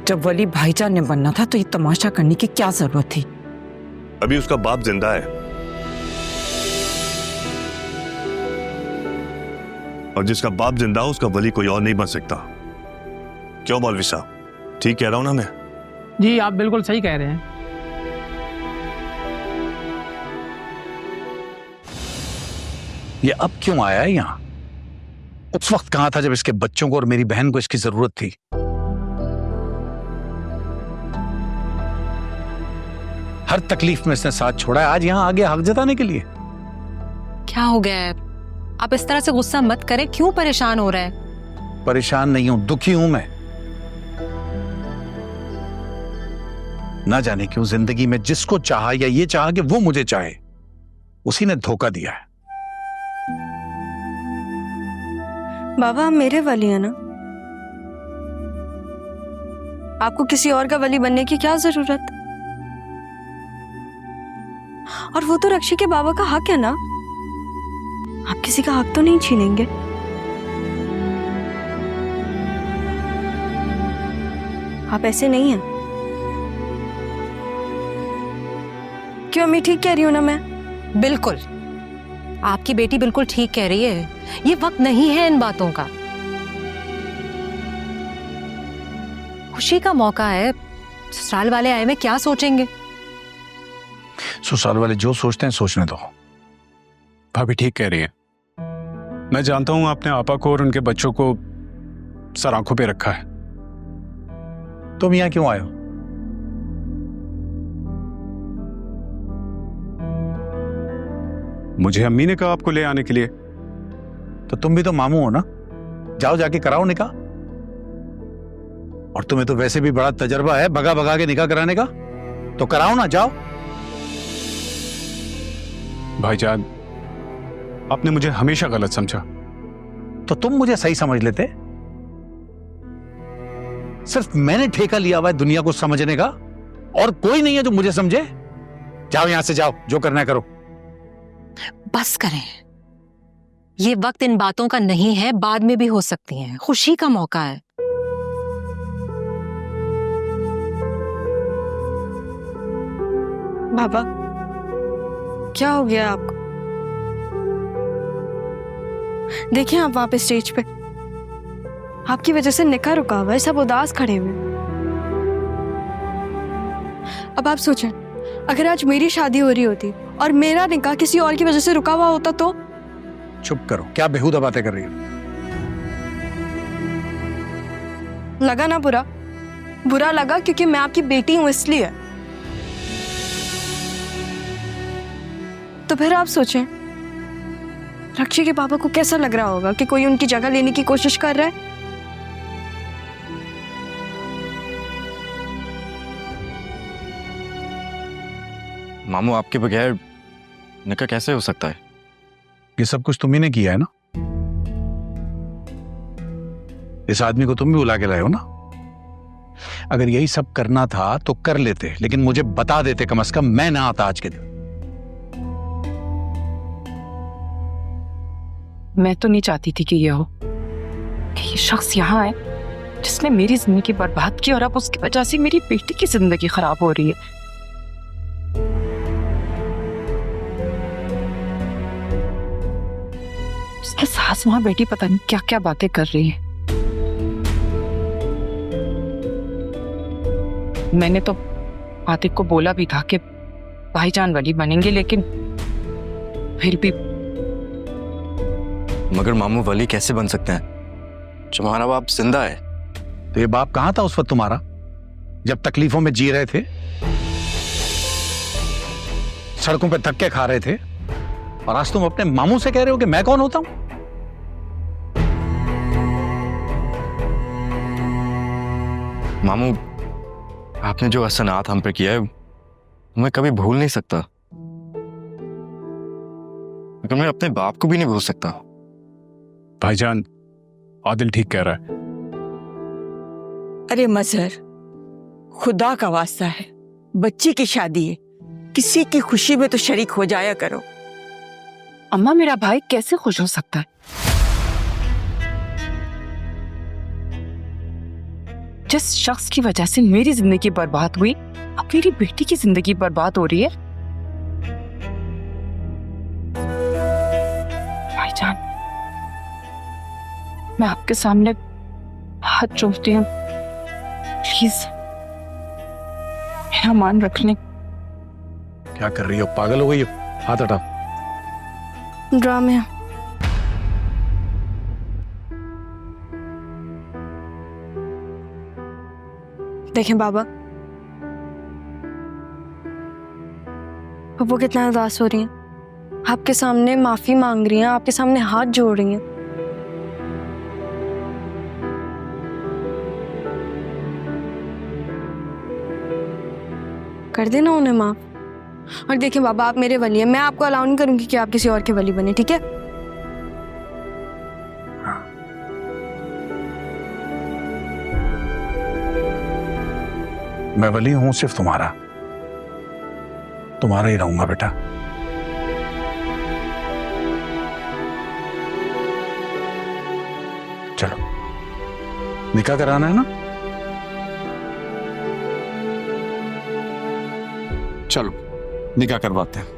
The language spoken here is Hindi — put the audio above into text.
जब वली भाईजान ने बनना था तो ये तमाशा करने की क्या जरूरत थी? अभी उसका बाप जिंदा है और जिसका बाप जिंदा हो उसका वली कोई और नहीं बन सकता। क्यों मौलवी साहब, ठीक कह रहा हूं ना मैं? जी आप बिल्कुल सही कह रहे हैं। ये अब क्यों आया है यहाँ? उस वक्त कहां था जब इसके बच्चों को और मेरी बहन को इसकी जरूरत थी? हर तकलीफ में इसने साथ छोड़ा है, आज यहाँ आ गया हक जताने के लिए। क्या हो गया है? आप इस तरह से गुस्सा मत करें, क्यों परेशान हो रहे हैं? परेशान नहीं हूं, दुखी हूं मैं। ना जाने क्यों जिंदगी में जिसको चाहा या ये चाहा कि वो मुझे चाहे, उसी ने धोखा दिया है। बाबा आप मेरे वली है ना, आपको किसी और का वली बनने की क्या जरूरत? और वो तो रक्षी के बाबा का हक है ना, आप किसी का हक तो नहीं छीनेंगे। आप ऐसे नहीं हैं। क्यों अम्मी, ठीक कह रही हूं ना मैं? बिल्कुल, आपकी बेटी बिल्कुल ठीक कह रही है। ये वक्त नहीं है इन बातों का। खुशी का मौका है, ससुराल वाले आए में क्या सोचेंगे? ससुराल वाले जो सोचते हैं सोचने दो। भाभी ठीक कह रही है। मैं जानता हूं आपने आपा को और उनके बच्चों को सर आंखों पे रखा है। तुम यहां क्यों आए हो? मुझे अम्मी ने कहा आपको ले आने के लिए। तो तुम भी तो मामू हो ना, जाओ जाके कराओ निकाह। और तुम्हें तो वैसे भी बड़ा तजर्बा है भगा भगा के निकाह कराने का, तो कराओ ना, जाओ। भाईजान, आपने मुझे हमेशा गलत समझा। तो तुम मुझे सही समझ लेते। सिर्फ मैंने ठेका लिया हुआ है दुनिया को समझने का, और कोई नहीं है जो मुझे समझे। जाओ यहां से, जाओ, जो करना है करो। बस करें, ये वक्त इन बातों का नहीं है, बाद में भी हो सकती हैं। खुशी का मौका है। बाबा क्या हो गया आपको? देखिए आप वहां पे स्टेज पे, आपकी वजह से निकाह रुका हुआ है, सब उदास खड़े हुए। अब आप सोचें, अगर आज मेरी शादी हो रही होती और मेरा निकाह किसी और की वजह से रुका हुआ होता तो? चुप करो, क्या बेहुदा बातें कर रही हो? लगा ना बुरा? बुरा लगा क्योंकि मैं आपकी बेटी हूं इसलिए। तो फिर आप सोचें, रक्षी के पापा को कैसा लग रहा होगा कि कोई उनकी जगह लेने की कोशिश कर रहा है। मामू, आपके बगैर निकाह कैसे हो सकता है? ये सब कुछ तुम ही ने किया है ना? इस आदमी को तुम भी बुला के लाए हो ना? अगर यही सब करना था तो कर लेते, लेकिन मुझे बता देते, कम से कम मैं ना आता आज के दिन। मैं तो नहीं चाहती थी कि ये हो, कि ये शख्स यहाँ आए जिसने मेरी जिंदगी बर्बाद की और अब उसकी वजह से मेरी बेटी की जिंदगी खराब हो रही है। उसके सास वहां बेटी पता नहीं क्या क्या बातें कर रही है। मैंने तो आतिक को बोला भी था कि भाईजान वली बनेंगे, लेकिन फिर भी। मगर मामू, वली कैसे बन सकते हैं? तुम्हारा बाप जिंदा है। तो ये बाप कहां था उस वक्त तुम्हारा, जब तकलीफों में जी रहे थे, सड़कों पे धक्के खा रहे थे, और आज तुम अपने मामू से कह रहे हो कि मैं कौन होता हूं? मामू, आपने जो एहसानात हम पे किया है मैं कभी भूल नहीं सकता, मगर मैं अपने बाप को भी नहीं भूल सकता। भाईजान, आदिल ठीक कह रहा है। अरे मजहर, खुदा का वास्ता है, बच्ची की शादी है, किसी की खुशी में तो शरीक हो जाया करो। अम्मा, मेरा भाई कैसे खुश हो सकता है? जिस शख्स की वजह से मेरी जिंदगी बर्बाद हुई, अब मेरी बेटी की जिंदगी बर्बाद हो रही है। भाईजान, मैं आपके सामने हाथ जोड़ती हूँ, प्लीज मेरा मान रख लें। क्या कर रही हो, पागल हो गई हो? हाथ हटा। ड्रामे। देखें बाबा, वो कितना उदास हो रही हैं, आपके सामने माफी मांग रही हैं, आपके सामने हाथ जोड़ रही हैं। कर देना उन्हें माफ। और देखिए बाबा, आप मेरे वली हैं, मैं आपको अलाउ नहीं करूंगी कि आप किसी और के वली बने, ठीक है? मैं वली हूं सिर्फ तुम्हारा, तुम्हारा ही रहूंगा बेटा। चलो, निकाह कराना है ना? चलो निकाह करवाते हैं।